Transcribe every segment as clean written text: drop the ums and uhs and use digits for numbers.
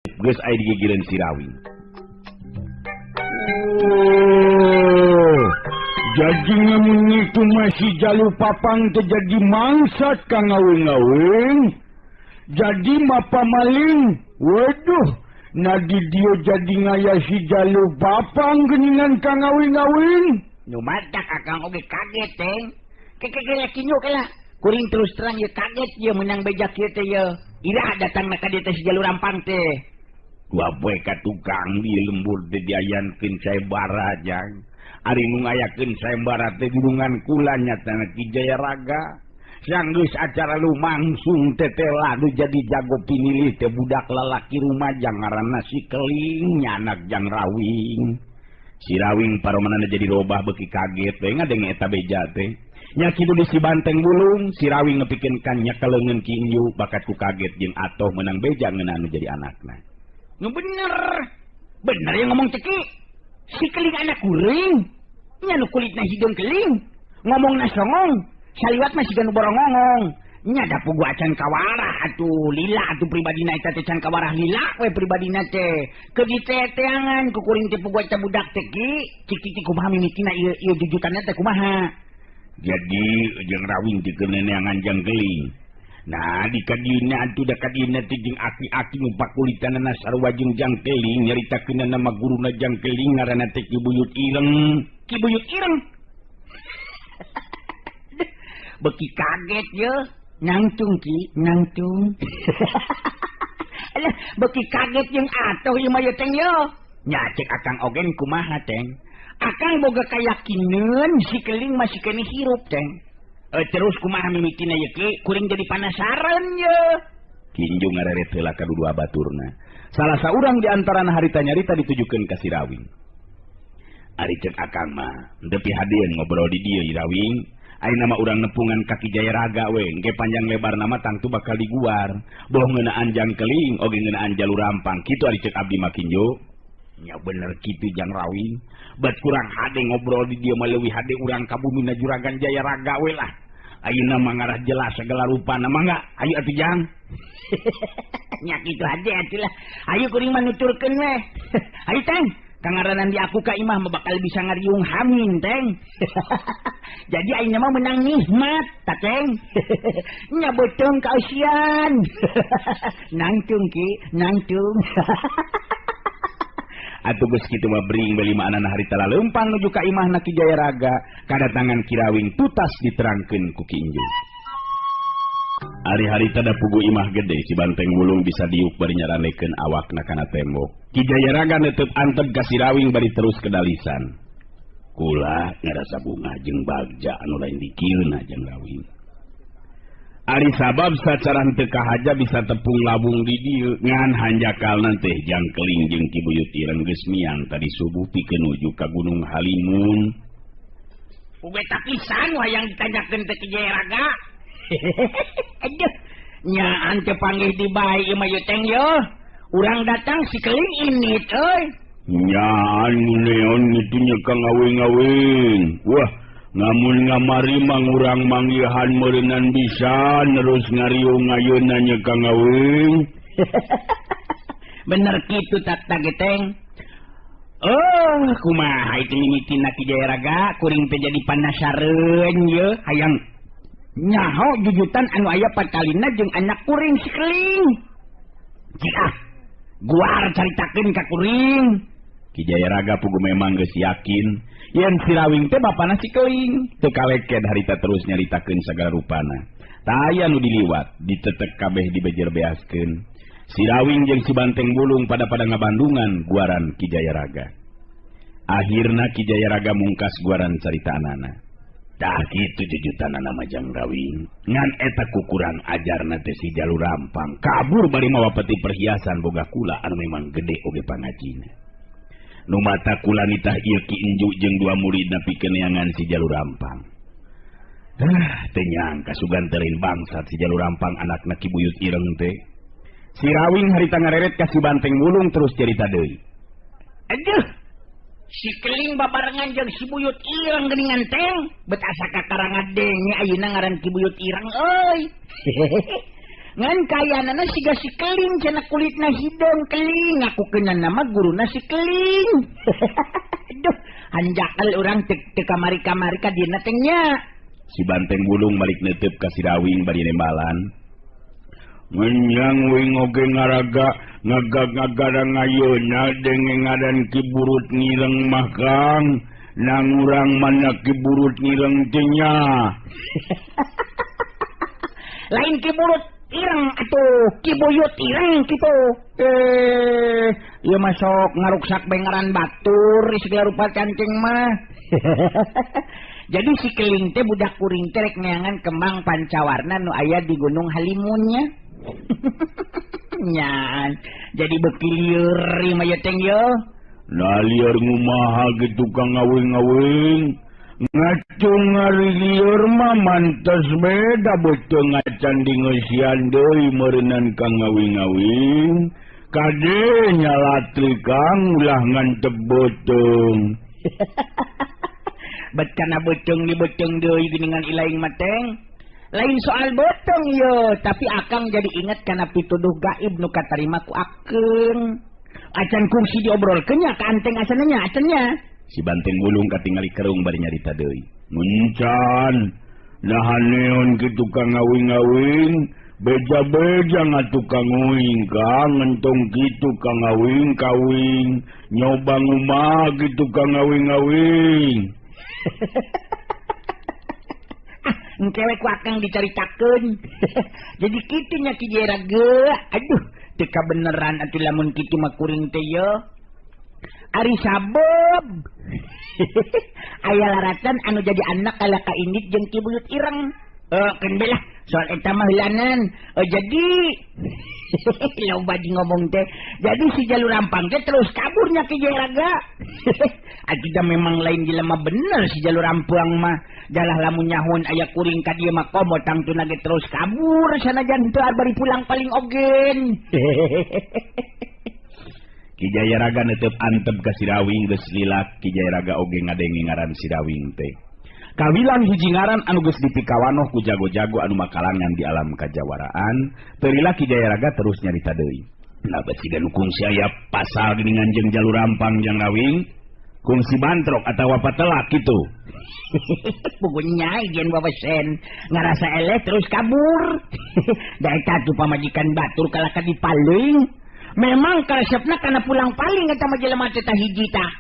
geus aya di gigireun si Rawing. Jadi ngamun itu masih jalu papang terjadi mangsat kang ngawing-ngawing. Jadi mapa maling. Waduh, nadi dia jadi ngaya si jalu papang geningan kang ngawing-ngawing. Nu madak akang oge kaget teh. Kekele kinyo kala. Kuring terus terang ye kaget ye menang beja kieu teh ye. Ira datang na ka dieu teh si jalu rampang teh. Gua boy ka tukang di lembur teh diayankeun saebara jang. Ari nu ngayakeun saembara teh gulungan kula nyatana Ki Jayaraga. Sang geus acara lumangsung teh ladu jadi jago pinilih teh budak lalaki rumajang ngaranna si Keling nya anak Jang Rawing. Si Rawing paromanana jadi robah beuki kaget teh ngadenge eta beja teh. Nya kitu di si Banteng Bulung si Rawing ngepikeun kan nya kaleungeun Ki Inju bakat ku kaget jeung atoh menang beja ngeunana jadi anakna. Nu bener. Bener yang ngomong Ceki. Si Keling anak kuring. Nya nu kulitna hidung keling. Ngomongna songong. Saliwat mah siga nu borongongong. Nya da pugu acan kawarah atuh lila atuh pribadina eta teh can kawarah lila we pribadina teh. Keudi teh teangan ku kuring teh pugu eta budak teh Ki. Cik kumaha mimitina ieu jujutanna teh kumaha. Jadi jeung Rawing dikeneangan Jang Keling. Nah di kadina atuh da kadina teh jeung aki-aki nu pakulitanana sarua jeung Jang Keling nyaritakeun nama guruna Jang Keling ngaranna teh Ki Buyut Ireng. Ki Buyut Ireng. Beki kaget ye. Nangtung Ki, nangtung. Alah, beki kaget jeung atoh ieu mah ye teh ye. Nya cek akang ogen kumaha teh. Akang boga kayakineun si Keling masih kene hirup teh. Terus kumaha mimitina ye Ki, kuring jadi panasaran ye. Kinju ngareret heula ka dudua baturna. Salah saurang di antarana harita nyarita ditujukeun ka si Rawing. Ari cek akang mah, depi hadeun ngobrol di dieu Rawing. Ayeuna mah urang nepungan kaki Jayaraga we, engke panjang lebar nama tangtu bakal diguar. Boh ngeunaan Jang Keling, oge ngeunaan Jalu Rampang. Kitu ari cek abdi mah Kinju. Nya bener kitu Jang Rawing. Bet kurang hade ngobrol di dieu mah leuwih hade urang ka bumina Juragan Jayaraga we lah. Ayeuna mah ngarah jelas segala rupana mangga. Ayo atuh Jang. Nya kitu hade atuh lah. Ayo kuring mah nuturkeun we. Ayo Teng. Kangaranan di aku ka imah mah bakal bisa ngariung hamin Teng. Jadi ayeuna mah menang nikmat ta Teng. Nya beuteung kausian. Nangtung Ki, nangtung. Atuh geus kitu mah bring beli maanana harita laleumpang nuju ka imahna Ki Jayaraga kadatangan Ki Rawing tutas diterangkeun ku Ki Inju. Ari harita da pugu imah gede si Banteng Bulung bisa diuk bari nyaranekeun awakna kana tembok. Ki Jayaraga neuteut antep ka si Rawing bari terus kedalisan. Kula ngarasa bunga jeung bagja anu lain dikieuna Jang Rawing. Ari sabab sacaran teu kahaja bisa tepung labung di dieu ngan hanjakalna teh Jang Keling jeung Ki Buyut Ireng geus miang tadi subuh pikeun nuju ka Gunung Halimun. Uga tapisan wayang ditanyakeun teh Ki Jayaraga. Aduh, nya ante panggih di bae ieu mah ye Teng ye. Urang datang si Keling init euy. Nya anu neon itu nya ka ngawing-ngawing. Wah, ngamun ngamari mang urang manggihan meureunnan bisa terus ngariung ayeuna nya ka ngawing. Bener kitu tak Teng. Oh, kumaha itu mimitina Ki Jayaraga kuring teh jadi panasareun ye hayang nyaho jujutan anu aya patalina jeung anak kuring si Keling. Jika guar caritakeun ka kuring. Ki Jayaraga pugu memang geus yakin yen si Rawing teh bapana si Keling. Teu kaleked harita terus nyaritakeun sagala rupana. Tah aya nu diliwat, ditetek kabeh dibejer beaskeun. Si Rawing jeung si Banteng Bulung pada ngabandungan guaran Ki Jayaraga. Akhirna Ki Jayaraga mungkas guaran caritaanana. Tah kitu jujutanana mah Jang Rawing. Ngan eta kukurang ajarna teh si Jalu Rampang kabur bari mawa peti perhiasan boga kula anu memang gede oge pangajina. Nu mata kula nitah ieu Ki Inju jeung dua muridna pikeun neangan si Jalu Rampang. Teu nyangka suganterin bangsat si Jalu Rampang anakna Ki Buyut Ireng teh. Si Rawing harita ngareret ka si Banteng Bulung terus cerita deui. Aduh, si Keling babarengan jeung si Buyut Ireng geuningan Teng. Bet asa kakarangan denge ayeuna ngaran Ki Buyut Ireng euy. Ngan kayanana siga si keling cenah kulitna hidung keling aku kena nama guruna si keling. Aduh, hanjakal urang teu kamari-kamari ka dina teh nya. Si Banteng Bulung balik neuteup ka si Rawing bari nembalan. Menyang wing oge ngaraga ngagag-ngagarang ayeuna denge ngaran Ki Burut Ngireng mah Kang. Nang urang mana Ki Burut Ngireng teh nya. Lain Ki Burut Ireng atuh Ki Buyut Ireng kitu. Ieu masuk ngaruksak bengaran batur segala rupa cancing mah. Jadi si keling teh budak kuring teh rek neangan kembang pancawarna nu aya di Gunung Halimunnya. Nyan, jadi beki lieur mah ye teh yo. Nah lieur ngumaha gitu Kang ngawing-ngawing. Ngacung ngari lieur mah mantes beda beuteung ngacan di ngeusian deui meureunnan Kang ngawing-ngawing. Kade nyalatri Kang ulah ngantep beuteung. Bet kana beuteung di beuteung deui geuningan ilaing mah teh. Lain soal beuteung yo, tapi akang jadi inget kana pituduh gaib nu katarima ku akeun. Acan kungsi diobrolkeun nya ka anteng asananya acennya. Si Banteng Bulung katingali kerung bari nyarita deui. Muncan, nahaneon kitu Kang ngawing-ngawing, beja-beja ngatukang uing Kang, ngentong kitu Kang ngawing-kawing, nyoba ngumah kitu Kang ngawing-ngawing. Engkewe ku akang dicaritakeun. Jadi kitu nya Ki Jeraga. Aduh, teu kabeneran atuh lamun kitu mah kuring teh yo. Ari sabab. Aya laratan anu jadi anak kala ka Indit jeung Ki Buyut Ireng. Keun belah soal eta mah heulanan. Jadi loba di ngomong teh. Jadi si Jalur Rampang teh terus kaburnya Ki Jeraga. Aja memang lain jelema bener si Jalur Rampang mah. Jalah lamun nyahun aya kuring ka dieu mah komo tangtuna ge terus kabur sanajan teu bari pulang paling ogen. Ki Jayaraga neuteub antep ka si Rawing geus lilak. Ki Jayaraga oge ngadenge ngaran si Rawing teh. Kawilang hiji ngaran anu geus dipikawanoh ku jago-jago anu makalangan di alam kajawaraan. Teu lila Ki Jayaraga terus nyarita deui. Nah beuh siga nu kungsi aya pasal geuningan jeung Jalur Rampang jeung Rawing. Kungsi bantrok atawa patelak kitu. Pugunya ijen wawesen ngarasa eleh terus kabur. Da eta tuh pamajikan batur kalaka dipaling. Memang karesepna kana pulang paling eta mah jelema teh hiji tah.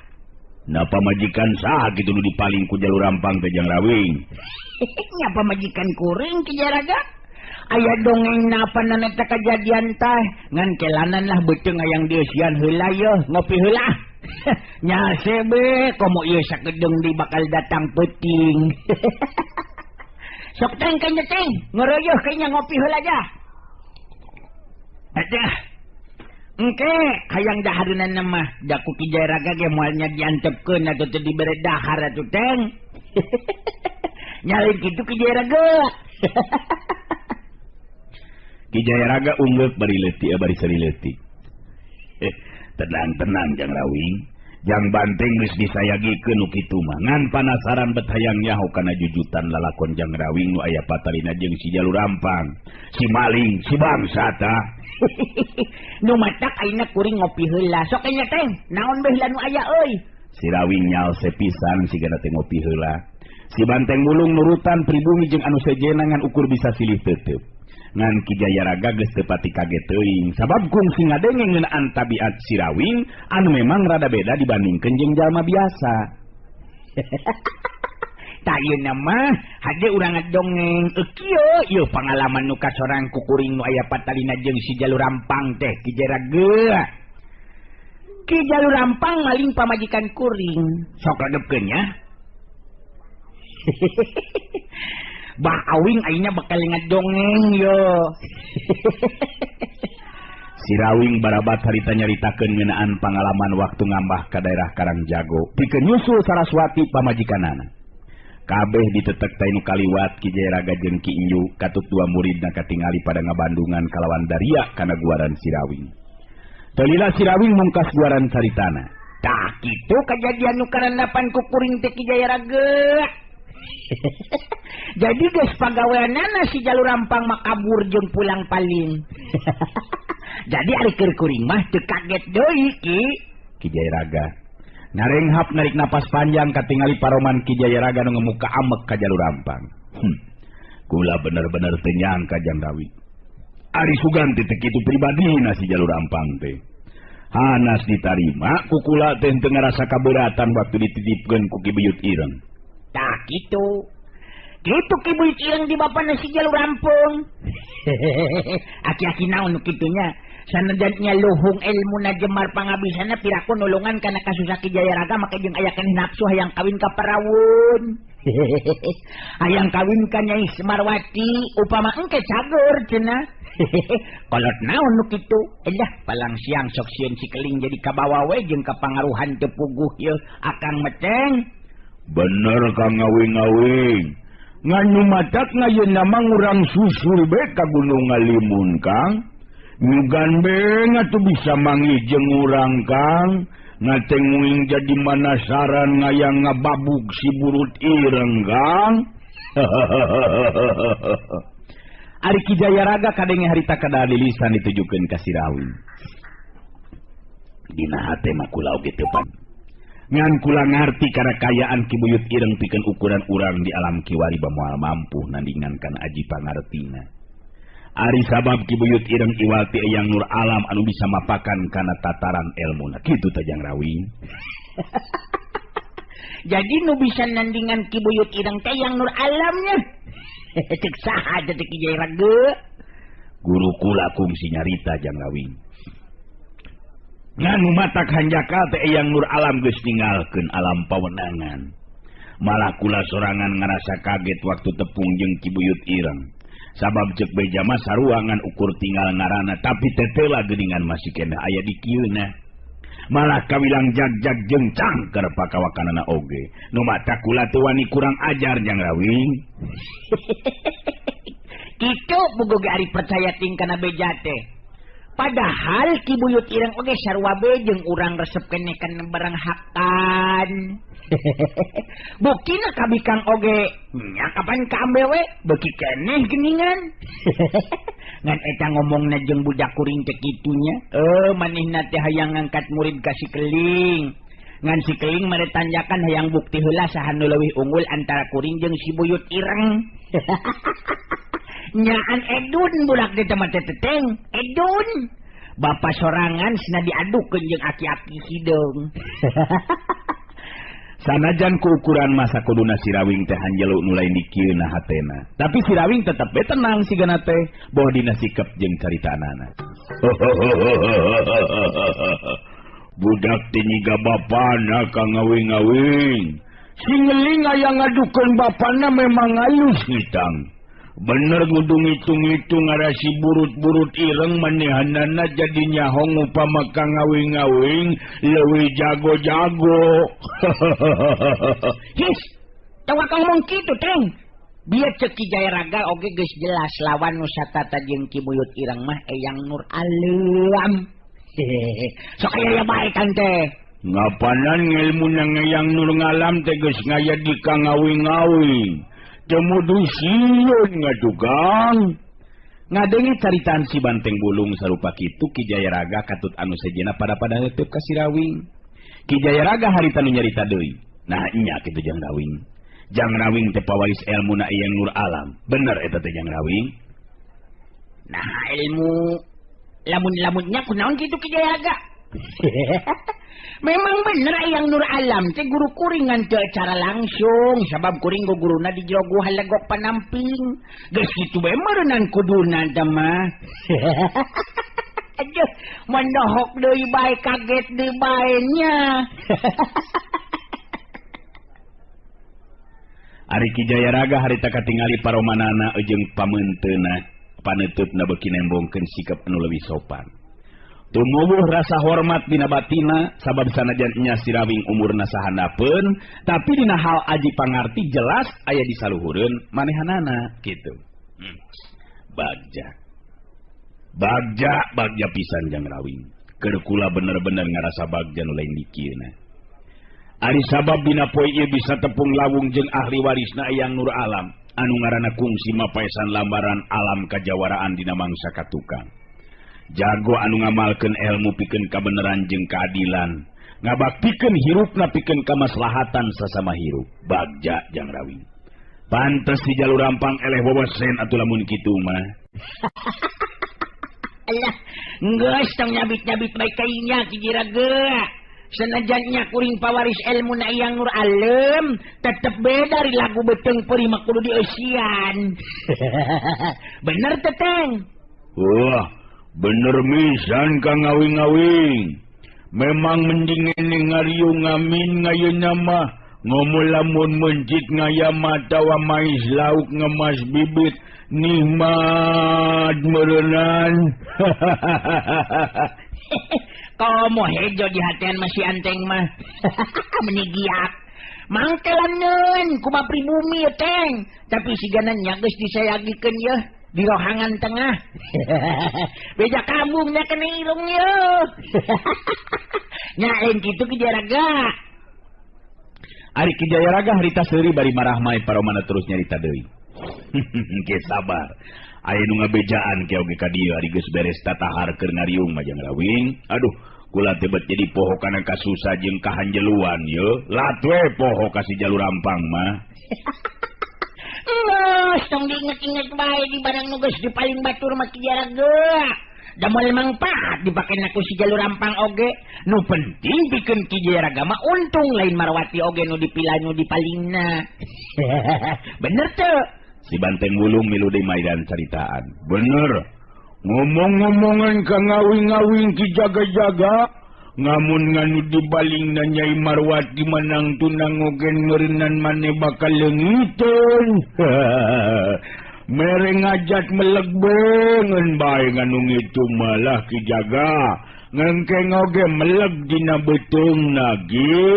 Na pamajikan saha kitu nu dipaling ku Jalur Rampang teh jeung Rawing. Nya pamajikan kuring Ki Jaraga. Aya dongeng napanan eta kajadian teh ngan kelanan lah beuteung hayang dieusian heula yeuh ngopi heula. Nya sebe komo ieu sakedeung di bakal datang peuting. Sok teng kanya teng ngeureuyeuh kayaknya ngopi heula jah. Aduh. Engke hayang dahareunana mah da ku Ki Jayaraga ge moal nya diantepkeun atuh teu dibere dahar atuh teng. Nyalin kitu Ki Jayaraga. Ki Jayaraga unggeuk bari leutik bari seri leutik. Tenang Jang Rawing. Jang Banteng geus disayagikeun nu kitu mah. Ngan panasaran bet hayang nyaho kana jujutan lalakon Jang Rawing nu aya patalina jeung si Jalur Rampang. Si maling, si bangsa ta. Nu matak ayeuna kuring ngopi heula. Sok nya teh, naon beh nu aya euy? Si Rawing nyaol sepisan sigana teh ngopi heula. Si Banteng Bulung nurutan pribumi jeung anu sejena ngan ukur bisa silih teuteub. Ngan Ki Jayaraga geus teu pati kaget teuing sabab kungsi ngadenge ngeunaan tabiat si Rawing anu memang rada beda dibandingkeun jeung jalma biasa. Tah ieu mah hade urang ngadongeng kieu ieu pangalaman nu kasorang ku kuring nu aya patalina jeung si Jalur Rampang teh Ki Jayaraga. Ki Jalur Rampang maling pamajikan kuring. Sok redepkeun nya. Bah awing ayeuna bakal ngadongeng yo. Si Rawing barabat harita nyaritakeun ngeunaan pangalaman waktu ngambah ka daerah Karangjago pikeun nyusul Saraswati pamajikanana. Kabeh ditetek tainu kaliwat Ki Jayaraga jeung Ki Inju katut dua muridna katingali pada ngabandungan kalawan Daria kana guaran si Rawing. Teu lila si Rawing mungkas guaran caritana. Tah kitu kajadian nu karandapan ku kuring teh Ki Jayaraga. Jadi geus pagaweanana si Jalur Rampang mah kabur jeung pulang paling. Jadi ari keur kuring mah teu kaget deui Ki Jayaraga narenghap narik napas panjang katingali paroman Ki Jayaraga nu ngemuka amek ka Jalur Rampang. Kula bener-bener teu nyangka Jang Rawi. Ari Suganti teh kitu pribadina si Jalur Rampang teh. Hanas ditarima ku kula teh teu ngarasa kabeuratan waktu dititipkeun ku Ki Buyut Ireng. Tah kitu. Kitu Ki Buyut Ireng di bapana si Jalur Rampung. Aki-aki naon nu kitunya? Sanajan nya luhung ilmuna jemar pangabisana piraku nulungan kana kasusah Ki Jayaraga make jeung aya keneh nafsu hayang kawin ka Parawun. Hayang kawin ka Nyai Semarwati upama engke cager cenah. Kolot naon nu kitu? Elah palang siang sok sieun si Keling jadi kabawa we jeung kapangaruhan teu puguh ieu Akang Meteng. Bener Kang ngawing-ngawing. Nganu matak ngayeuna mah urang susul be ka Gunung Ngalimun Kang. Nyugan be ngatu bisa mangijeng urang Kang. Ngatenguing jadi manasaran ngayang ngababuk si Burut Ireng Kang. Ari Ki Jayaraga kadenge harita kada lilisan ditujukeun ka Sirawi. Dina hate mah kula oge teu pan. Ngan kula ngarti karakayaan Ki Buyut Ireng pikeun ukuran urang di alam kiwari moal mampu nandingan kana aji pangartina. Ari sabab Ki Buyut Ireng iwati Eyang Nur Alam anu bisa mapakan kana tataran elmuna. Kitu teh Jang Rawi. Jadi nu bisa nandingan Ki Buyut Ireng teh Eyang Nur Alamnya. Cek saha teh Ki Jayaraga. Guru kula kungsi nyarita Jang Rawi. Nganu matak hanjaka teh Eyang Nur Alam geus ninggalkeun alam pawenangan. Malah kula sorangan ngarasa kaget waktu tepung jeung Ki Buyut Ireng. Sabab cek beja mah saruangan ukur tinggal ngarana tapi tetela geuningan masih keneh aya di kieuna. Malah kawilang jag-jag jeung cangker pakawakanana oge. Nu mata kula teu wani kurang ajar Jang Rawi. Kitu bogoge ari percaya ting kana beja teh. Padahal Ki Buyut Ireng oge sarua be jeung urang resep keneh kana barang hakan. Buktina kabikang oge nya kapan kaambe we beuki keneh geuningan. Ngan eta ngomongna jeung budak kuring teh kitunya. Manehna teh hayang ngangkat murid ka si Keling. Ngan si Keling mare tanjakan hayang bukti heula saha nu leuwih unggul antara kuring jeung si Buyut Ireng. Nyaan Edun budak teh mah teteng. Edun. Bapa sorangan cenah diadukeun jeung aki-aki hidung. Sanajan ku ukuran masa kuduna Sirawing teh hanjelu nu lain di kieuna hatena. Tapi Sirawing tetep be tenang sigana teh boh dina sikep jeung caritanana. Budak teh nyiga bapana Kang ngawing-ngawing. Si Ngeling aya ngadukeun bapana memang alus hitang. Bener kudu ngitung-ngitung ada si Burut-Burut Ireng manehanana jadi nyahong upama Kang ngawing-ngawing leuwih jago-jago. His, tawa kang ngomong kitu teng. Biar cek Ki Jayaraga oge geus jelas lawan nu satata jeung Ki Buyut Ireng mah Eyang Nur Alam. Sok aya bae Kang teh. Ngapanan ngilmuna Eyang Nur Alam teh geus ngaya di Kang ngawing-ngawing. Temudu sieun ngadugang. Ngadenge caritaan si Banteng Bulung sarupa kitu Ki Jayaraga katut anu sejenna pada leuteup ka Sirawing. Ki Jayaraga harita nu nyarita deui. Nah nya kitu Jang Rawing. Jang Rawing teh pawaris elmuna Eyang Nur Alam. Bener eta teh Jang Rawing. Nah ilmu lamun-lamunnya kunaon kitu Ki Jayaraga. Memang bener Eyang Nur Alam teh guru kuringan teu cara langsung sabab kuring guruna di jero gua halegok panamping. Geus kitu bae meureunnan kuduna teh mah. Aduh, mandohok deui bae kaget deui bae nya. Ari Ki Jayaraga harita katingali paromanana jeung pameunteuna paneutupna beuki nembongkeun sikap anu leuwih sopan. Tumuwuh rasa hormat dina batina sabab sanajan nya Sirawing umurna sahandapeun tapi dina hal aji pangarti jelas aya di saluhureun manehanana kitu. Bagja pisan Jang Rawing. Keur kula bener-bener ngarasa bagja nu lain di kieuna. Ari sabab dina poe ieu bisa tepung lawung jeung ahli warisna Eyang Nur Alam anu ngaranna kungsi mapaesan lambaran alam kajawaraan dina mangsa katukang. Jago anu ngamalkeun ilmu pikeun kabeneran jeung keadilan, ngabaktikeun hirupna pikeun kamaslahatan sasama hirup. Bagja Jang Rawing. Pantes di jalur rampang eleh wewesen atuh lamun kitu mah. Allah, geus tong nyabit-nyabit bae kainya Ki Jiraga. Sanajannya kuring pawaris ilmu na Eyang Nur Alam, tetep beda dari lagu beteng peri kudu dieusian. Bener teteng. Wah, bener misan Kang Ngawing-ngawing. Memang mending ini ngariung ngamin ngayeuna mah ngomong lamun mencit ngaya mata wa mais lauk ngemas bibit nikmat merenan. Komo hejo di hatian masih anteng mah. Menigiak. Mangkelaneun kumaha pribumi ya teng. Tapi sigananya geus disayagikeun yeuh di rohangan tengah. Beja kambungnya kena irung yeuh. Nyain kitu Ki Jayaraga. Ari Ki Jayaraga harita seuri bari marah mae paromana terus nyarita deui. Ke sabar. Aya nu ngabejaan ke oge ka dieu ari geus beres tatahar keur ngariung mah Jang Rawing. Aduh, kula teh bet jadi poho kana kasusah jeung kahanjeluan yeuh. Lat we poho ka si jalur rampang mah. Tong diinget-inget bae di barang nu geus dipaling batur mah Ki Jayaraga. Da moal mangpaat dipakeun ku si jalur rampang oge. Nu penting pikeun Ki Jayaraga mah untung lain Marwati oge nu dipilih nu dipalingna. Bener teu? Si Banteng Wulung milu deui maidan caritaan. Bener. Ngomong-ngomongan Kang Ngawing-ngawing Ki jaga-jaga, ngamun nganu dibalingna Nyai Marwati manang tunang ogen ngeureunnan maneh bakal leungiteun. Mere ngajat melegbengeun bae nganu ngitu malah Ki Jaga. Ngengkeng oge meleg dina beteungna ge.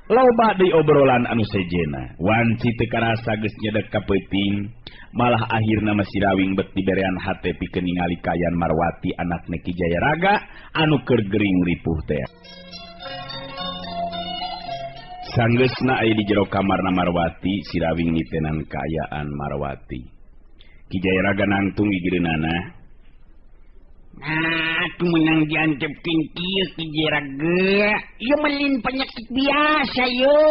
Loba deui obrolan anu sejena. Wanci teu karasa geus nyedek ka peuting, malah akhirna masih Rawing bet diberean hate pikeun ningali kayan Marwati anakna Ki Jayaraga anu keur gering ripuh teh. Sanggeusna aya di jero kamarna Marwati, si Rawing ngitenan kaayaan Marwati. Ki Jayaraga nangtung gigireunana. Nah, tu menang diantepkeun kieu Ki Jayaraga. Ieu melin penyakit biasa yo.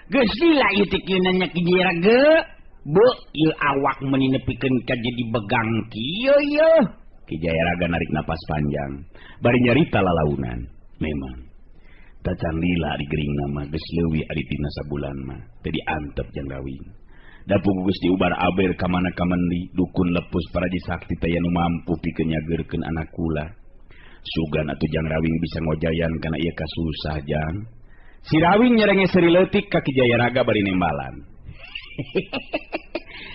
Geus lila ieu teh kieu nanya Ki Jayaraga. Beuh, ieu awak meuni nepikeun ka jadi begang kieu yo. Ki Jayaraga narik napas panjang, bari nyarita lalaunan. Memang tacan lila di gering nama geus leuwih ari tina sabulan mah teu diantep Jang Rawing. Da puguh geus diubar aber ka mana kamandi dukun lepus paraji sakti teh anu mampu pikeun nyageurkeun anak kula. Sugan atuh Jang Rawing bisa ngojayan kana ieu kasusah Jang. Si Rawing nyerenge seuri leutik ka Ki Jayaraga bari nembalan.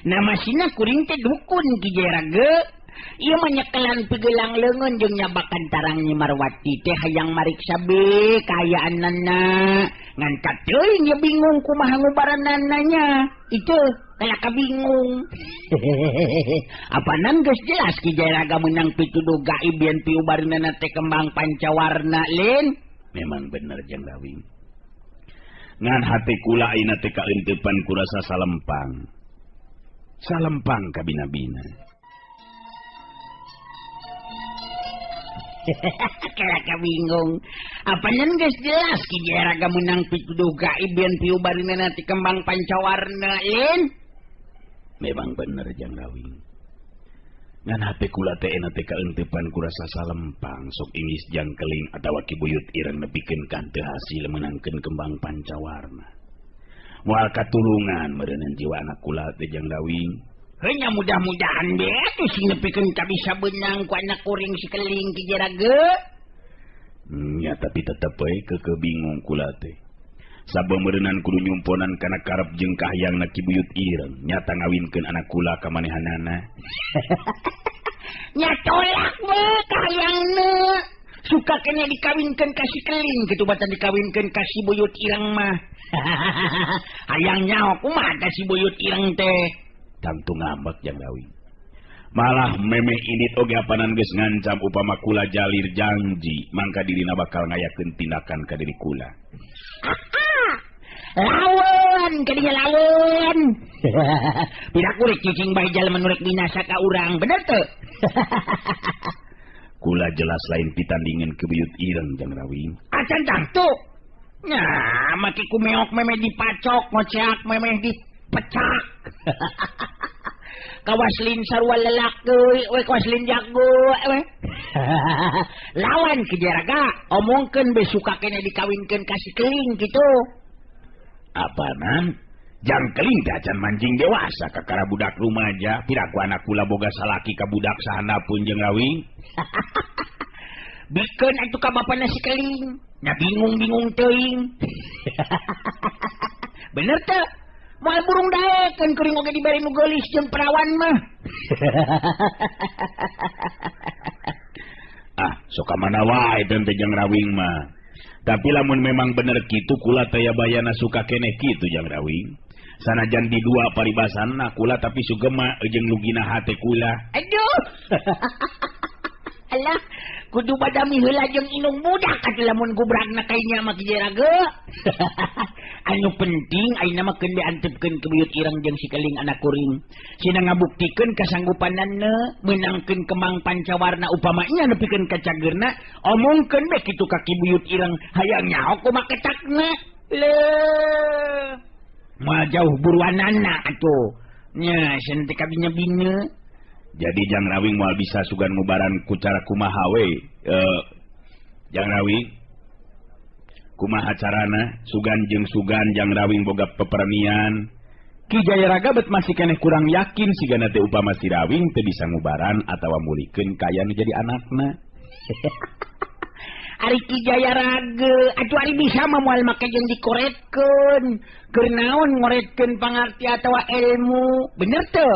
Nama sina kuring teh dukun Ki Jayaraga. Ieu mah nyekelan pigelang leungeun jeung nyabakan tarang Nyi Marwati teh hayang mariksa be kaayaanna. Ngan kateuing ieu bingung kumaha ngubaranana nya. Itu kayak kabingung. Apanan geus jelas Ki Jayaraga meunang pituduh gaib yen piubareunana teh kembang pancawarna lin. Memang bener Jang Rawing. Ngan hate kula ayeuna teh kaeuntepan ku rasa salempang. Salempang ka bina-bina. Kayak kabingung. Apanan geus jelas Ki Jayaraga meunang pituduh gaib yen piubareunana teh kembang pancawarna lin. Memang bener Jang Rawing. Ngan hate kula teh ena teh kaeuntepan ku rasa salempang sok ingis jangkeling atawa ki buyut ireng nepikeun kan teu hasil meunangkeun kembang pancawarna. Moal katulungan meureunna jiwa anak kula teh Jang Rawing. Hanya mudah-mudahan be atuh sing nepikeun ka bisa beunang ku anak kuring sikeling Ki Jayaraga. Ya tapi tetep we kekebingung kula teh. Sabeureureunan kudu nyumponan kana karep jeung kahyangna ki buyut ireng nyata ngawinkeun anak kula ka manehanana. Nya tolak we kahyangna. Suka kena dikawinkeun ka si keling kitu batan dikawinkeun ka si buyut ireng mah. Hayang nyaho kumaha si buyut ireng teh. Tangtu ngambek Jang Rawing. Malah memeh init oge apanan geus ngancam upama kula jalir janji, mangka dirina bakal ngayakeun tindakan ka diri kula. Lawan, kadinya lawan. Pira kurik cicing bae jalma nu rek binasa ka urang, bener teu? Kula jelas lain pitandingan ke buyut ireng Jang Rawing. Acan tangtu. Nah, maki kumeok memeh dipacok, ngoceak memeh dipecak. Kawaslin sarua lelaki, kawaslin jago, lawan ke Jaraga, omongkeun be suka kene dikawinkeun ka si Keling kitu. Apaanan? Jang Keling teh acan mancing dewasa ka kara budak rumaja, piraku anak kula boga salaki ka budak sahandapun Jang Rawing. Bikeun atuh ka bapana si Keling, nya bingung-bingung teuing. Bener teu? Moal burung daekeun kuring oge dibere nu geulis jeung perawan mah. Sok ka mana wae teh Jang Rawing mah. Tapi lamun memang bener kitu kula teh bayana suka keneh kitu Jang Rawing. Sanajan di dua paribasanna kula tapi sugema jeung lugina hate kula. Aduh. Alah, kudu badami heula jeung inung budak atuh lamun gubragna kainya mah Ki Jaraga. Anu penting ayeuna mah keun diantepkeun ke buyut ireng jeung si Keling anak kuring. Sina ngabuktikeun kasanggupananna meunangkeun kemang pancawarna upamanya nepikeun ka cageurna, omongkeun be kitu ka ki buyut ireng hayang nyaho kumaha ketakna. Leuh. Moal jauh buruanana atuh. Nya sen teh kabinya bine. Jadi Jang Rawing moal bisa sugan ngubaran ku cara kumaha we. Jang Rawing kumaha carana sugan jeung sugan Jang Rawing boga pepernian. Ki Jayaraga bet masih keneh kurang yakin sigana teh upama si Rawing teu bisa ngubaran atawa mulikeun kaya nu jadi anakna. Ari Ki Jayaraga atuh ari bisa mah moal make jeung dikoretkeun. Keur naon ngoretkeun pangarti atawa ilmu, bener teu?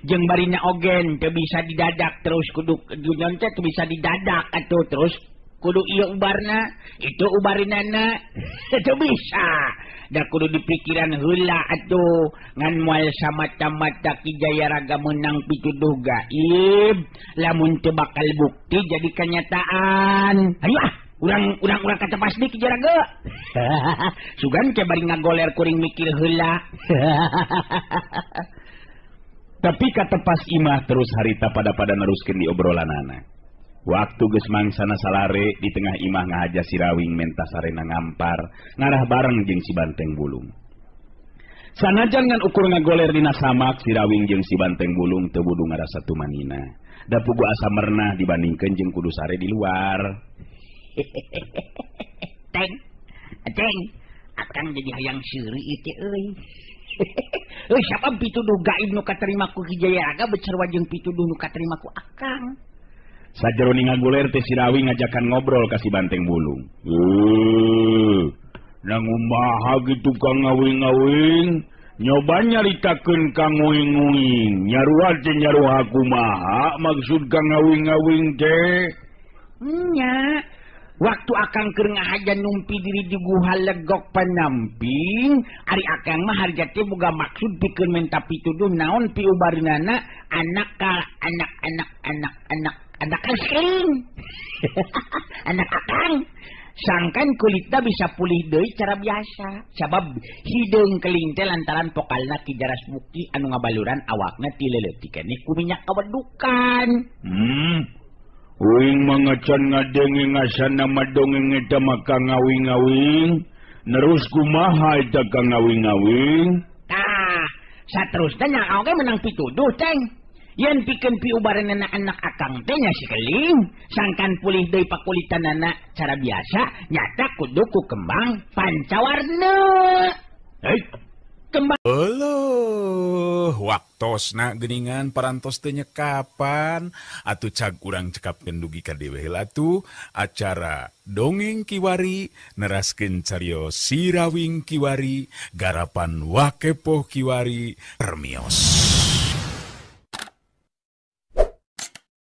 Jeung barina ogen teu bisa didadak terus kudu dunon teh teu bisa didadak atuh terus kudu ieu ubarna itu ubarinana teu bisa da kudu dipikiran heula atuh ngan moal samata-mata Ki Jayaraga menang pituduh gaib lamun teu bakal bukti jadi kenyataan. Ayo urang kata pasti Ki Jayaraga. Sugan teh bari ngagoler kuring mikir heula. Tapi katepas imah terus harita pada neruskeun di obrolanana. Waktu geus mangsana salare di tengah imah ngahaja si Rawing menta sarena ngampar ngarah bareng jeung si Banteng Bulung. Sanajan ngan ukur ngagoler dina samak si Rawing jeung si Banteng Bulung teu budu ngarasa tumanina. Da pugu asa mernah dibandingkeun jeung kudu sare di luar. Teng, akang jadi hayang seuri ieu teh euy. Siapa pituduh gaib nu katerima ku Ki Jayaraga becerwa jeung pituduh nu katerima ku akang. Sajeroning ngagoler teh si Rawing ngajakan ngobrol ka si Banteng Bulung. Nangumaha gitu Kang Ngawing-ngawing? Nyoba nyaritakeun Kang Ngawing-ngawing. Nyaruha teh nyaruha kumaha maksud Kang Ngawing-ngawing teh? Nya, waktu akang keur ngahaja numpi diri di guha legok panamping, ari akang mah harja teh boga maksud pikeun menta pituduh naon piubarinana anak Keling. Anak akang sangkan kulitna bisa pulih deui cara biasa. Sabab hideung Keling teh lantaran pokalna Ki Jaras Mukti anu ngabaluran awakna ti leuleutik keneh ku minyak kawedukan. Uing mangacan ngadenge ngasana madongeng eta mah Kang Ngawing-ngawing. Nerus kumaha eta Kang Ngawing-ngawing? Tah, saterusna nya oge menang pituduh, Teng. Yen pikeun piubareunana anak akang teh nya si Keling, sangkan pulih deui pakulitanana cara biasa, nyata kudu ku kembang pancawarna. Kembang. Waktosna geuningan parantos teh nyekapan atuh cag urang cekapkeun dugi ka dewe heula atuh acara Dongeng Kiwari neraskeun cariyos Si Rawing Kiwari garapan Wakepoh Kiwari permios.